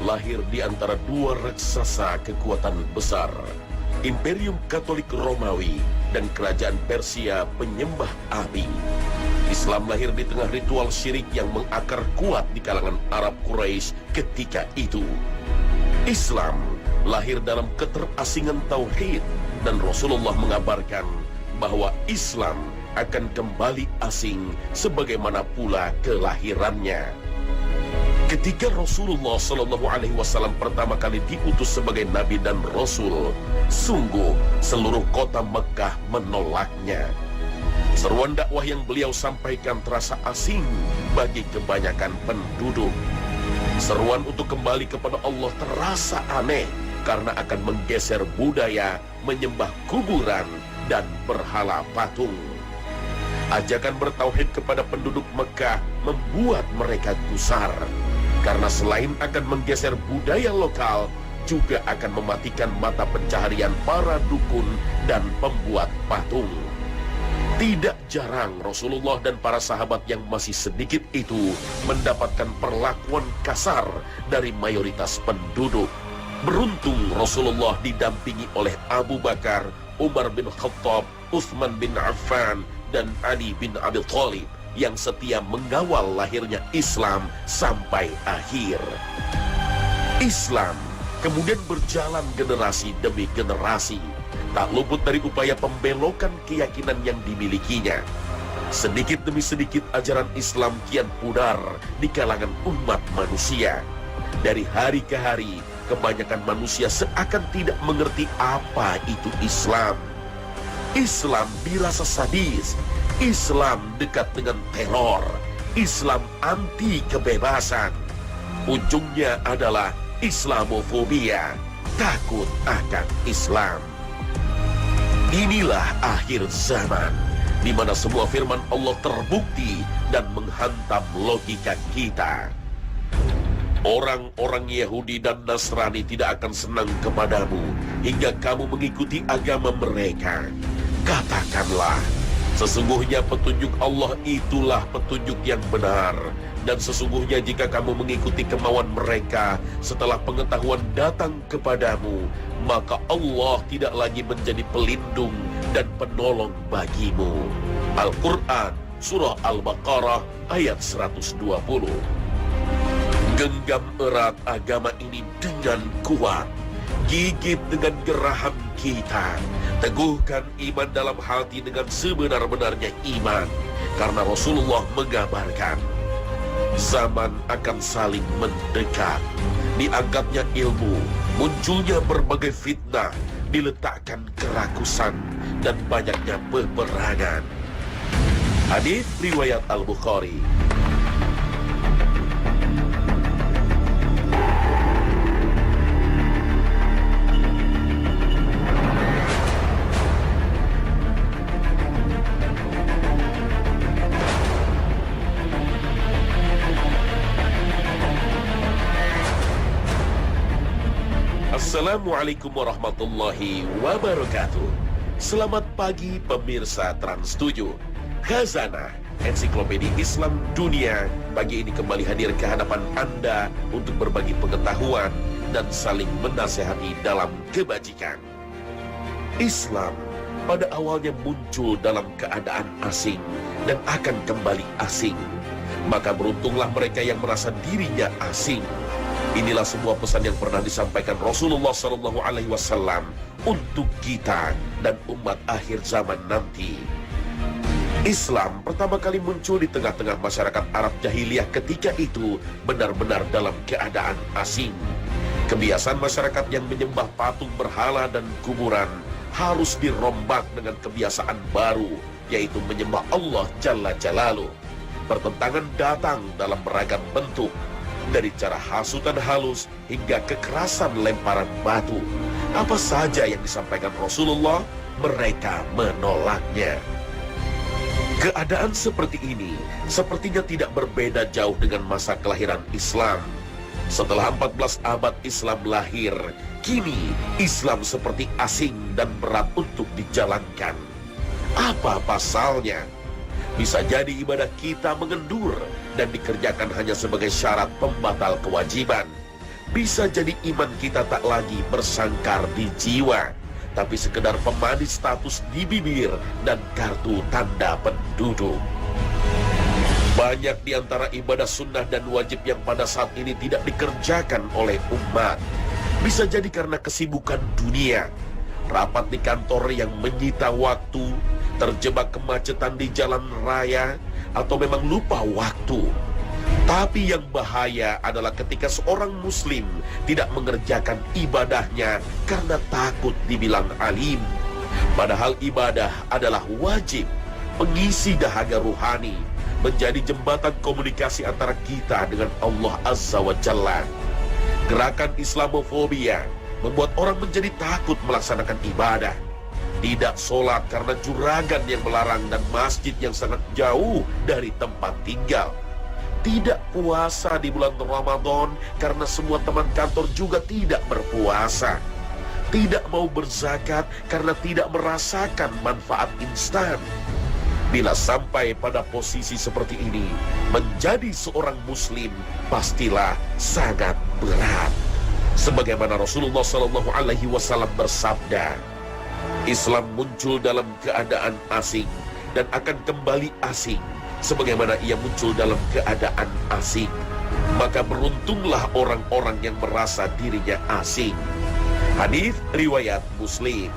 lahir di antara dua raksasa kekuatan besar, Imperium Katolik Romawi dan Kerajaan Persia penyembah api. Islam lahir di tengah ritual syirik yang mengakar kuat di kalangan Arab Quraisy ketika itu. Islam lahir dalam keterasingan tauhid, dan Rasulullah mengabarkan bahwa Islam akan kembali asing sebagaimana pula kelahirannya. Ketika Rasulullah SAW pertama kali diutus sebagai Nabi dan Rasul, sungguh seluruh kota Mekah menolaknya. Seruan dakwah yang beliau sampaikan terasa asing bagi kebanyakan penduduk. Seruan untuk kembali kepada Allah terasa aneh karena akan menggeser budaya menyembah kuburan dan berhala patung. Ajakan bertauhid kepada penduduk Mekah membuat mereka gusar, karena selain akan menggeser budaya lokal, juga akan mematikan mata pencaharian para dukun dan pembuat patung. Tidak jarang Rasulullah dan para sahabat yang masih sedikit itu mendapatkan perlakuan kasar dari mayoritas penduduk. Beruntung Rasulullah didampingi oleh Abu Bakar, Umar bin Khattab, Utsman bin Affan, dan Ali bin Abi Thalib yang setia mengawal lahirnya Islam sampai akhir. Islam kemudian berjalan generasi demi generasi, tak luput dari upaya pembelokan keyakinan yang dimilikinya. Sedikit demi sedikit ajaran Islam kian pudar di kalangan umat manusia. Dari hari ke hari, kebanyakan manusia seakan tidak mengerti apa itu Islam. Islam dirasa sadis, Islam dekat dengan teror, Islam anti kebebasan. Ujungnya adalah Islamofobia, takut akan Islam. Inilah akhir zaman, di mana semua firman Allah terbukti dan menghantam logika kita. Orang-orang Yahudi dan Nasrani tidak akan senang kepadamu hingga kamu mengikuti agama mereka. Katakanlah, sesungguhnya petunjuk Allah itulah petunjuk yang benar. Dan sesungguhnya jika kamu mengikuti kemauan mereka setelah pengetahuan datang kepadamu, maka Allah tidak lagi menjadi pelindung dan penolong bagimu. Al-Quran, Surah Al-Baqarah, ayat 120. Genggam erat agama ini dengan kuat. Gigit dengan geraham kita. Teguhkan iman dalam hati dengan sebenar-benarnya iman. Karena Rasulullah mengabarkan, zaman akan saling mendekat. Diangkatnya ilmu, munculnya berbagai fitnah, diletakkan kerakusan, dan banyaknya peperangan. Hadits riwayat Al-Bukhari. Assalamualaikum warahmatullahi wabarakatuh. Selamat pagi pemirsa Trans 7. Khazanah Ensiklopedia Islam Dunia pagi ini kembali hadir ke hadapan Anda untuk berbagi pengetahuan dan saling menasehati dalam kebajikan. Islam pada awalnya muncul dalam keadaan asing dan akan kembali asing. Maka beruntunglah mereka yang merasa dirinya asing. Inilah sebuah pesan yang pernah disampaikan Rasulullah SAW untuk kita dan umat akhir zaman nanti. Islam pertama kali muncul di tengah-tengah masyarakat Arab jahiliyah ketika itu benar-benar dalam keadaan asing. Kebiasaan masyarakat yang menyembah patung berhala dan kuburan harus dirombak dengan kebiasaan baru, yaitu menyembah Allah Jalla Jalaluh. Pertentangan datang dalam beragam bentuk, dari cara hasutan halus hingga kekerasan lemparan batu. Apa saja yang disampaikan Rasulullah, mereka menolaknya. Keadaan seperti ini sepertinya tidak berbeda jauh dengan masa kelahiran Islam. Setelah 14 abad Islam lahir, kini Islam seperti asing dan berat untuk dijalankan. Apa pasalnya? Bisa jadi ibadah kita mengendur dan dikerjakan hanya sebagai syarat pembatal kewajiban. bisa jadi iman kita tak lagi bersangkar di jiwa, tapi sekedar pemanis status di bibir dan kartu tanda penduduk. Banyak di antara ibadah sunnah dan wajib yang pada saat ini tidak dikerjakan oleh umat. Bisa jadi karena kesibukan dunia, rapat di kantor yang menyita waktu, terjebak kemacetan di jalan raya, atau memang lupa waktu. Tapi yang bahaya adalah ketika seorang muslim tidak mengerjakan ibadahnya karena takut dibilang alim. Padahal ibadah adalah wajib, pengisi dahaga ruhani, menjadi jembatan komunikasi antara kita dengan Allah Azza wa Jalla. Gerakan Islamofobia membuat orang menjadi takut melaksanakan ibadah. Tidak sholat karena juragan yang melarang dan masjid yang sangat jauh dari tempat tinggal. Tidak puasa di bulan Ramadan karena semua teman kantor juga tidak berpuasa. Tidak mau berzakat karena tidak merasakan manfaat instan. Bila sampai pada posisi seperti ini, menjadi seorang muslim pastilah sangat berat. Sebagaimana Rasulullah SAW bersabda, Islam muncul dalam keadaan asing dan akan kembali asing sebagaimana ia muncul dalam keadaan asing. Maka beruntunglah orang-orang yang merasa dirinya asing. Hadis riwayat Muslim.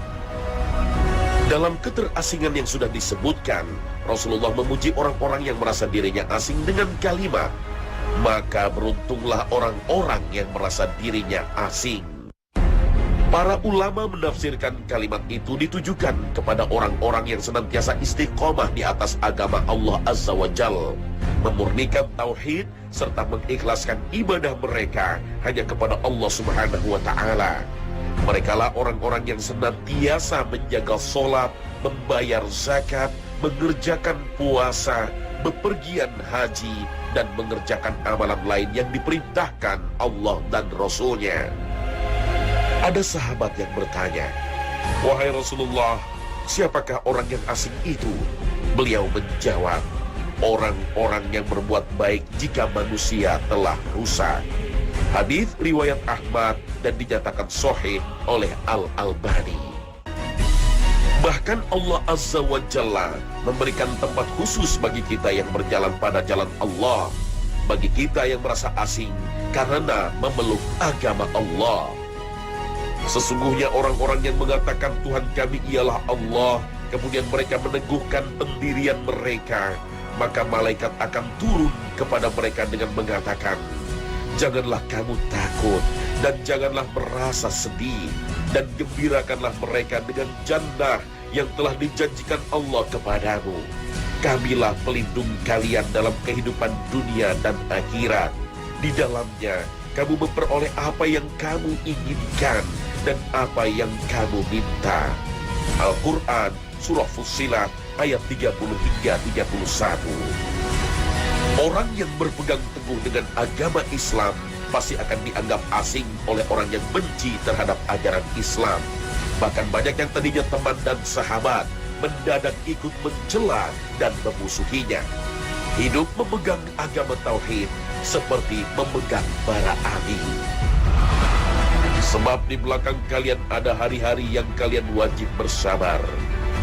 Dalam keterasingan yang sudah disebutkan, Rasulullah memuji orang-orang yang merasa dirinya asing dengan kalimat, maka beruntunglah orang-orang yang merasa dirinya asing. Para ulama menafsirkan kalimat itu ditujukan kepada orang-orang yang senantiasa istiqomah di atas agama Allah Azza wa Jalla, memurnikan tauhid serta mengikhlaskan ibadah mereka hanya kepada Allah Subhanahu wa Ta'ala. Merekalah orang-orang yang senantiasa menjaga sholat, membayar zakat, mengerjakan puasa, bepergian haji, dan mengerjakan amalan lain yang diperintahkan Allah dan Rasul-Nya. Ada sahabat yang bertanya, "Wahai Rasulullah, siapakah orang yang asing itu?" Beliau menjawab, "Orang-orang yang berbuat baik jika manusia telah rusak." Hadis riwayat Ahmad dan dinyatakan sahih oleh Al-Albani. Bahkan Allah Azza wa Jalla memberikan tempat khusus bagi kita yang berjalan pada jalan Allah, bagi kita yang merasa asing karena memeluk agama Allah. Sesungguhnya orang-orang yang mengatakan Tuhan kami ialah Allah, kemudian mereka meneguhkan pendirian mereka, maka malaikat akan turun kepada mereka dengan mengatakan, "Janganlah kamu takut dan janganlah merasa sedih, dan gembirakanlah mereka dengan jannah yang telah dijanjikan Allah kepadamu. Kamilah pelindung kalian dalam kehidupan dunia dan akhirat. Di dalamnya kamu memperoleh apa yang kamu inginkan dan apa yang kamu minta." Al-Quran Surah Fussilat ayat 30 hingga 31. Orang yang berpegang teguh dengan agama Islam pasti akan dianggap asing oleh orang yang benci terhadap ajaran Islam. Bahkan banyak yang tadinya teman dan sahabat mendadak ikut mencela dan memusuhinya. Hidup memegang agama tauhid seperti memegang bara api. Sebab di belakang kalian ada hari-hari yang kalian wajib bersabar.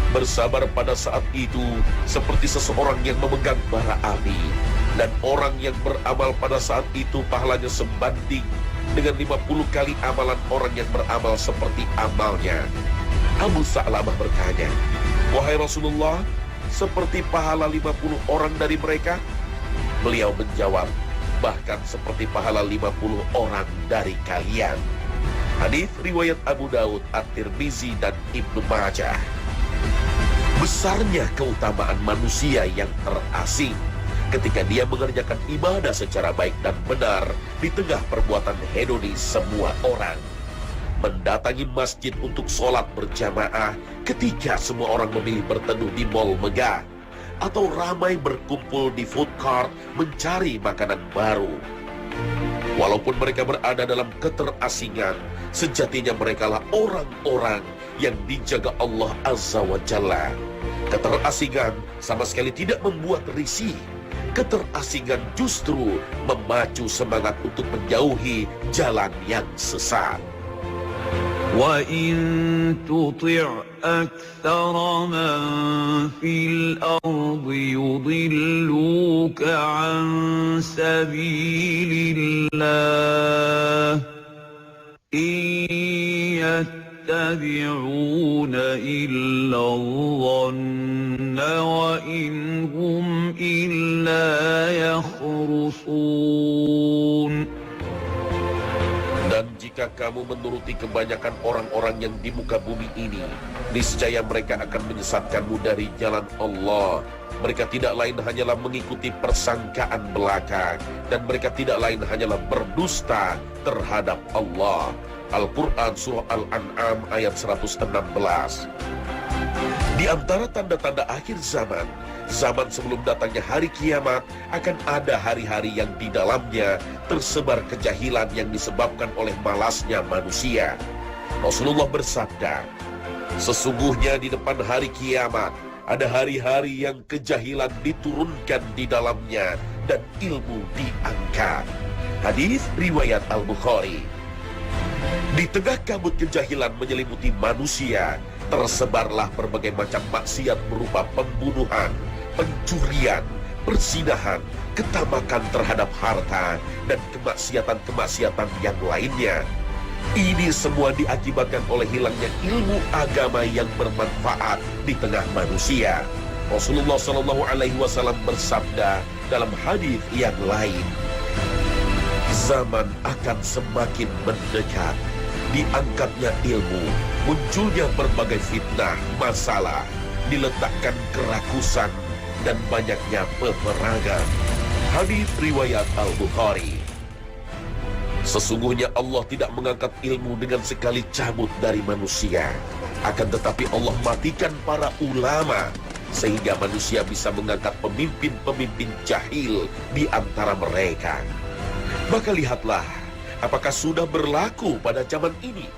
Bersabar pada saat itu seperti seseorang yang memegang bara api. Dan orang yang beramal pada saat itu pahalanya sebanding dengan 50 kali amalan orang yang beramal seperti amalnya. Abu Sa'lamah bertanya, "Wahai Rasulullah, seperti pahala 50 orang dari mereka?" Beliau menjawab, "Bahkan seperti pahala 50 orang dari kalian." Hadis riwayat Abu Daud, At-Tirmizi, dan Ibnu Majah. Besarnya keutamaan manusia yang terasing ketika dia mengerjakan ibadah secara baik dan benar di tengah perbuatan hedonis semua orang. Mendatangi masjid untuk sholat berjamaah ketika semua orang memilih berteduh di mal megah, atau ramai berkumpul di food court mencari makanan baru. Walaupun mereka berada dalam keterasingan, sejatinya merekalah orang-orang yang dijaga Allah Azza wa Jalla. Keterasingan sama sekali tidak membuat risih. Keterasingan justru memacu semangat untuk menjauhi jalan yang sesat. وَإِن تُطِعْ أَكْثَرَ مَن فِي الْأَرْضِ يُضِلُّوكَ عَن سَبِيلِ اللَّهِ إِن يَتَّبِعُونَ إِلَّا الظَّنَّ وَإِنْ هُمْ إِلَّا يَخْرُصُونَ. Dan jika kamu menuruti kebanyakan orang-orang yang di muka bumi ini, niscaya mereka akan menyesatkanmu dari jalan Allah. Mereka tidak lain hanyalah mengikuti persangkaan belaka, dan mereka tidak lain hanyalah berdusta terhadap Allah. Al-Quran Surah Al-An'am ayat 116. Di antara tanda-tanda akhir zaman, zaman sebelum datangnya hari kiamat, akan ada hari-hari yang di dalamnya tersebar kejahilan yang disebabkan oleh malasnya manusia. Rasulullah bersabda, sesungguhnya di depan hari kiamat ada hari-hari yang kejahilan diturunkan di dalamnya dan ilmu diangkat. Hadis riwayat Al-Bukhari. Di tengah kabut kejahilan menyelimuti manusia, tersebarlah berbagai macam maksiat berupa pembunuhan, pencurian, perzinahan, ketamakan terhadap harta, dan kemaksiatan-kemaksiatan yang lainnya. Ini semua diakibatkan oleh hilangnya ilmu agama yang bermanfaat di tengah manusia. Rasulullah SAW bersabda dalam hadis yang lain, zaman akan semakin mendekat, diangkatnya ilmu, munculnya berbagai fitnah, masalah, diletakkan kerakusan, dan banyaknya peperangan. Hadis riwayat Al-Bukhari. Sesungguhnya Allah tidak mengangkat ilmu dengan sekali cabut dari manusia. Akan tetapi Allah matikan para ulama, sehingga manusia bisa mengangkat pemimpin-pemimpin jahil di antara mereka. Maka lihatlah, apakah sudah berlaku pada zaman ini?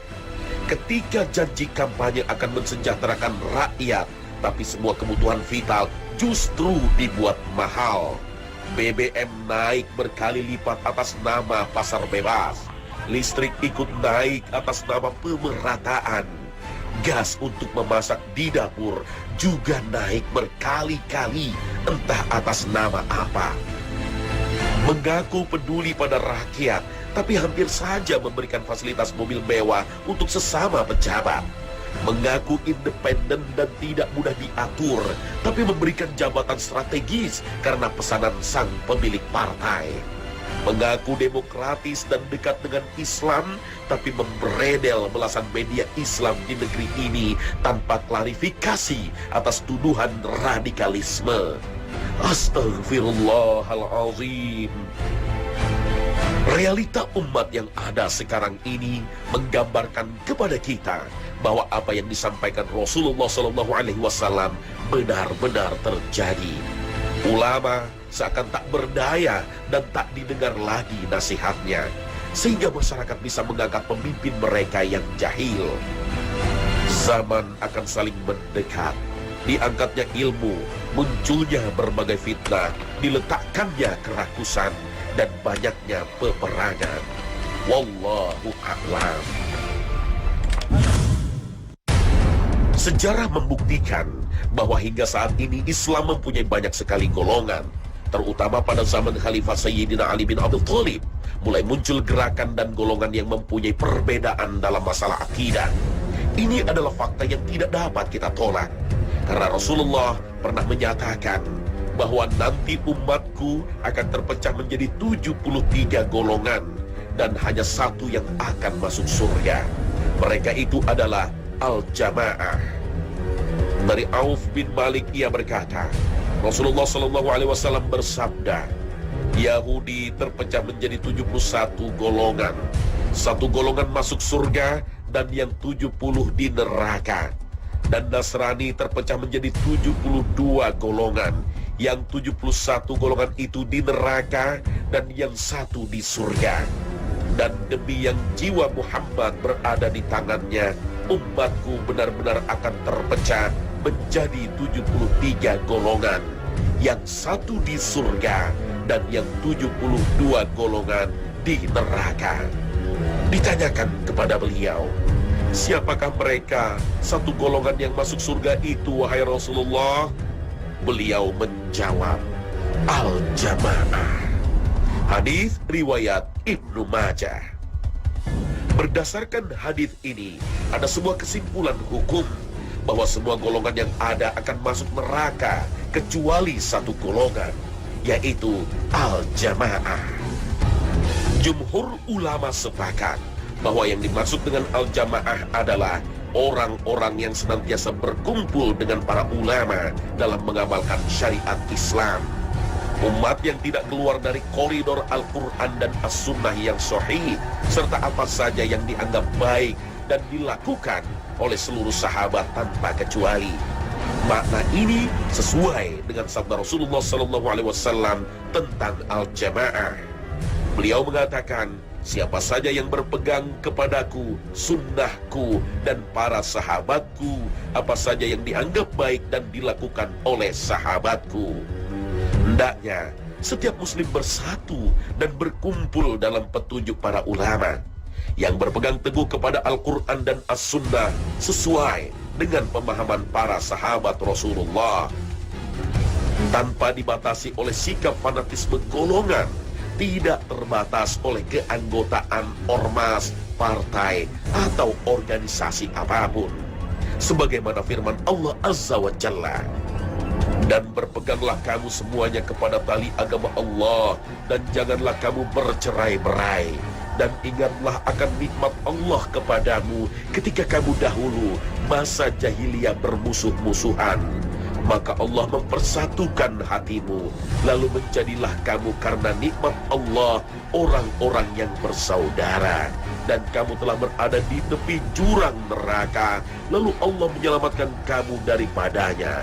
Ketika janji kampanye akan mensejahterakan rakyat, tapi semua kebutuhan vital justru dibuat mahal. BBM naik berkali lipat atas nama pasar bebas. Listrik ikut naik atas nama pemerataan. Gas untuk memasak di dapur juga naik berkali-kali, entah atas nama apa. Mengaku peduli pada rakyat, tapi hampir saja memberikan fasilitas mobil mewah untuk sesama pejabat. Mengaku independen dan tidak mudah diatur, tapi memberikan jabatan strategis karena pesanan sang pemilik partai. Mengaku demokratis dan dekat dengan Islam, tapi memberedel belasan media Islam di negeri ini tanpa klarifikasi atas tuduhan radikalisme. Astaghfirullahalazim. Realita umat yang ada sekarang ini menggambarkan kepada kita bahwa apa yang disampaikan Rasulullah SAW benar-benar terjadi. Ulama seakan tak berdaya dan tak didengar lagi nasihatnya, sehingga masyarakat bisa mengangkat pemimpin mereka yang jahil. Zaman akan saling mendekat, diangkatnya ilmu, munculnya berbagai fitnah, diletakkannya kerakusan, dan banyaknya peperangan. Wallahu a'lam. Sejarah membuktikan bahwa hingga saat ini Islam mempunyai banyak sekali golongan, terutama pada zaman Khalifah Sayyidina Ali bin Abi Thalib. Mulai muncul gerakan dan golongan yang mempunyai perbedaan dalam masalah akidah. Ini adalah fakta yang tidak dapat kita tolak, karena Rasulullah pernah menyatakan bahwa nanti umatku akan terpecah menjadi 73 golongan dan hanya satu yang akan masuk surga. Mereka itu adalah Al-Jamaah. Dari Auf bin Malik ia berkata, Rasulullah SAW bersabda, Yahudi terpecah menjadi 71 golongan. Satu golongan masuk surga dan yang 70 di neraka. Dan Nasrani terpecah menjadi 72 golongan. Yang 71 golongan itu di neraka dan yang satu di surga. Dan demi yang jiwa Muhammad berada di tangannya, umatku benar-benar akan terpecah menjadi 73 golongan. yang satu di surga dan yang 72 golongan di neraka. Ditanyakan kepada beliau, siapakah mereka satu golongan yang masuk surga itu, wahai Rasulullah? Beliau menjawab, Al-Jamaah. Hadis riwayat Ibnu Majah. Berdasarkan hadis ini, ada sebuah kesimpulan hukum bahwa semua golongan yang ada akan masuk neraka kecuali satu golongan, yaitu Al-Jamaah. Jumhur ulama sepakat bahwa yang dimaksud dengan Al-Jamaah adalah orang-orang yang senantiasa berkumpul dengan para ulama dalam mengamalkan syariat Islam. Umat yang tidak keluar dari koridor Al-Quran dan As-Sunnah yang sahih, serta apa saja yang dianggap baik dan dilakukan oleh seluruh sahabat tanpa kecuali. Makna ini sesuai dengan sabda Rasulullah SAW tentang Al-Jamaah. Beliau mengatakan, siapa saja yang berpegang kepadaku, sunnahku, dan para sahabatku, apa saja yang dianggap baik dan dilakukan oleh sahabatku. Hendaknya setiap muslim bersatu dan berkumpul dalam petunjuk para ulama yang berpegang teguh kepada Al-Quran dan As-Sunnah sesuai dengan pemahaman para sahabat Rasulullah, tanpa dibatasi oleh sikap fanatisme golongan, tidak terbatas oleh keanggotaan ormas, partai, atau organisasi apapun. Sebagaimana firman Allah Azza wa Jalla, dan berpeganglah kamu semuanya kepada tali agama Allah, dan janganlah kamu bercerai-berai. Dan ingatlah akan nikmat Allah kepadamu ketika kamu dahulu masa jahiliyah bermusuh-musuhan. Maka Allah mempersatukan hatimu, lalu menjadilah kamu karena nikmat Allah orang-orang yang bersaudara. Dan kamu telah berada di tepi jurang neraka, lalu Allah menyelamatkan kamu daripadanya.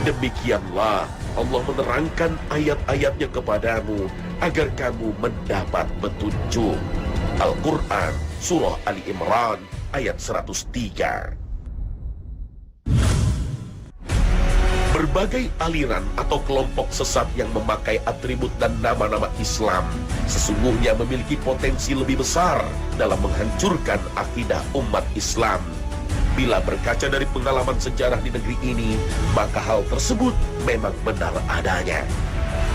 Demikianlah Allah menerangkan ayat-ayatnya kepadamu agar kamu mendapat petunjuk. Al-Quran Surah Ali Imran ayat 103. Berbagai aliran atau kelompok sesat yang memakai atribut dan nama-nama Islam sesungguhnya memiliki potensi lebih besar dalam menghancurkan akidah umat Islam. Bila berkaca dari pengalaman sejarah di negeri ini, maka hal tersebut memang benar adanya.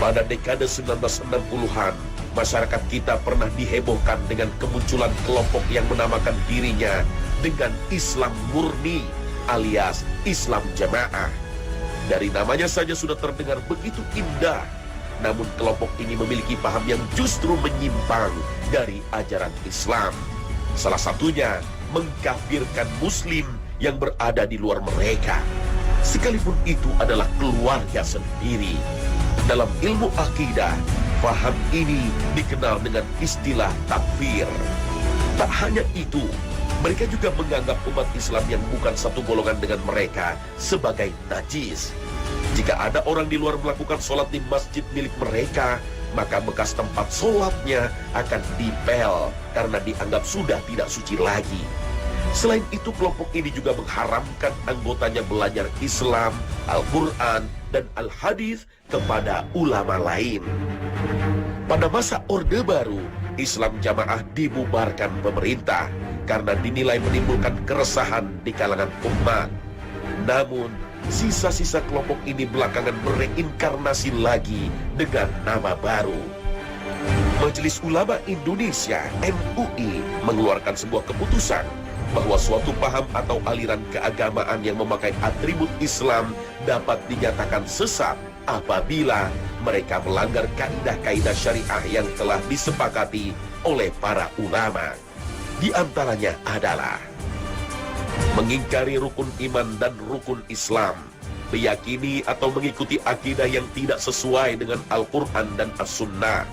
Pada dekade 1960-an, masyarakat kita pernah dihebohkan dengan kemunculan kelompok yang menamakan dirinya dengan Islam murni alias Islam Jamaah. Dari namanya saja sudah terdengar begitu indah, namun kelompok ini memiliki paham yang justru menyimpang dari ajaran Islam. Salah satunya mengkafirkan muslim yang berada di luar mereka, sekalipun itu adalah keluarga sendiri. Dalam ilmu akidah, paham ini dikenal dengan istilah takfir. Tak hanya itu, mereka juga menganggap umat Islam yang bukan satu golongan dengan mereka sebagai najis. Jika ada orang di luar melakukan sholat di masjid milik mereka, maka bekas tempat sholatnya akan dipel karena dianggap sudah tidak suci lagi. Selain itu, kelompok ini juga mengharamkan anggotanya belajar Islam, Al-Quran, dan Al-Hadis kepada ulama lain. Pada masa Orde Baru, Islam Jamaah dibubarkan pemerintah karena dinilai menimbulkan keresahan di kalangan umat. Namun, sisa-sisa kelompok ini belakangan bereinkarnasi lagi dengan nama baru. Majelis Ulama Indonesia (MUI) mengeluarkan sebuah keputusan bahwa suatu paham atau aliran keagamaan yang memakai atribut Islam dapat dinyatakan sesat apabila mereka melanggar kaidah-kaidah syariah yang telah disepakati oleh para ulama. Di antaranya adalah mengingkari rukun iman dan rukun Islam, meyakini atau mengikuti akidah yang tidak sesuai dengan Al-Quran dan As-Sunnah,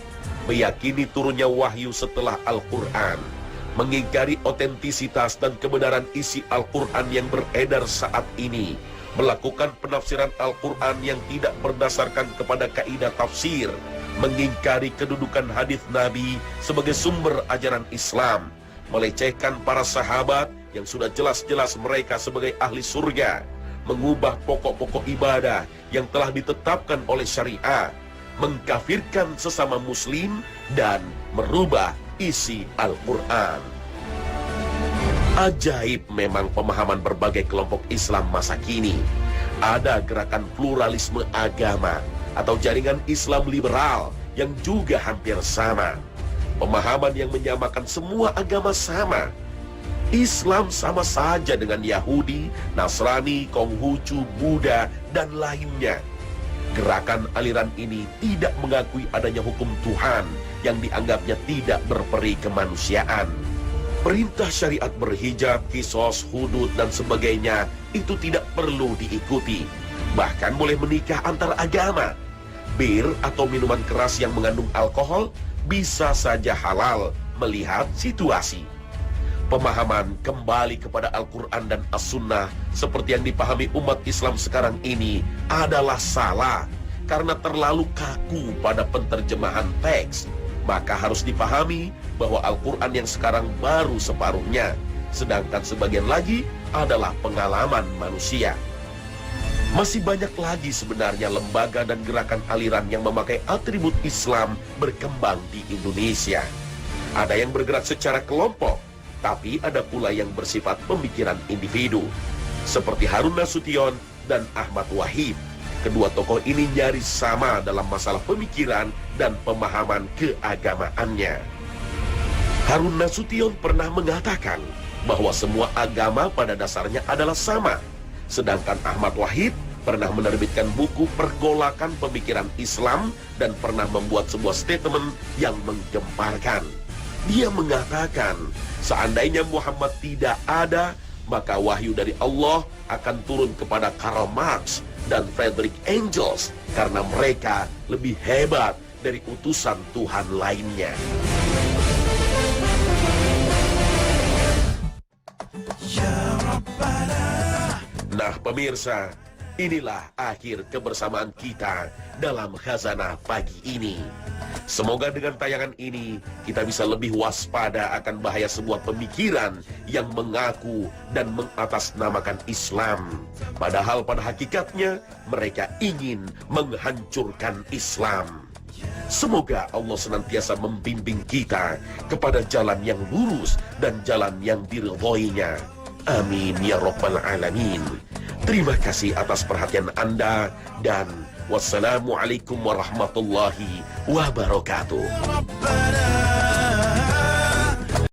meyakini turunnya wahyu setelah Al-Quran, mengingkari otentisitas dan kebenaran isi Al-Quran yang beredar saat ini, melakukan penafsiran Al-Quran yang tidak berdasarkan kepada kaidah tafsir, mengingkari kedudukan hadis Nabi sebagai sumber ajaran Islam, melecehkan para sahabat yang sudah jelas-jelas mereka sebagai ahli surga, mengubah pokok-pokok ibadah yang telah ditetapkan oleh syariah, mengkafirkan sesama muslim, dan merubah isi Al-Quran. Ajaib memang pemahaman berbagai kelompok Islam masa kini. Ada gerakan pluralisme agama atau jaringan Islam liberal yang juga hampir sama. Pemahaman yang menyamakan semua agama sama. Islam sama saja dengan Yahudi, Nasrani, Konghucu, Buddha, dan lainnya. Gerakan aliran ini tidak mengakui adanya hukum Tuhan yang dianggapnya tidak berperi kemanusiaan. Perintah syariat berhijab, kisos, hudud, dan sebagainya itu tidak perlu diikuti. Bahkan boleh menikah antar agama. Bir atau minuman keras yang mengandung alkohol bisa saja halal melihat situasi. Pemahaman kembali kepada Al-Quran dan As-Sunnah seperti yang dipahami umat Islam sekarang ini adalah salah karena terlalu kaku pada penterjemahan teks. Maka harus dipahami bahwa Al-Quran yang sekarang baru separuhnya, sedangkan sebagian lagi adalah pengalaman manusia. Masih banyak lagi sebenarnya lembaga dan gerakan aliran yang memakai atribut Islam berkembang di Indonesia. Ada yang bergerak secara kelompok, tapi ada pula yang bersifat pemikiran individu, seperti Harun Nasution dan Ahmad Wahid. Kedua tokoh ini nyaris sama dalam masalah pemikiran dan pemahaman keagamaannya. Harun Nasution pernah mengatakan bahwa semua agama pada dasarnya adalah sama, sedangkan Ahmad Wahid pernah menerbitkan buku Pergolakan Pemikiran Islam dan pernah membuat sebuah statement yang menggemparkan. Dia mengatakan, seandainya Muhammad tidak ada, maka wahyu dari Allah akan turun kepada Karl Marx dan Friedrich Engels karena mereka lebih hebat dari utusan Tuhan lainnya. Nah pemirsa, inilah akhir kebersamaan kita dalam Khazanah pagi ini. Semoga dengan tayangan ini kita bisa lebih waspada akan bahaya sebuah pemikiran yang mengaku dan mengatasnamakan Islam. Padahal pada hakikatnya mereka ingin menghancurkan Islam. Semoga Allah senantiasa membimbing kita kepada jalan yang lurus dan jalan yang diridhoinya. Amin ya rabbal alamin. Terima kasih atas perhatian Anda dan wassalamualaikum warahmatullahi wabarakatuh.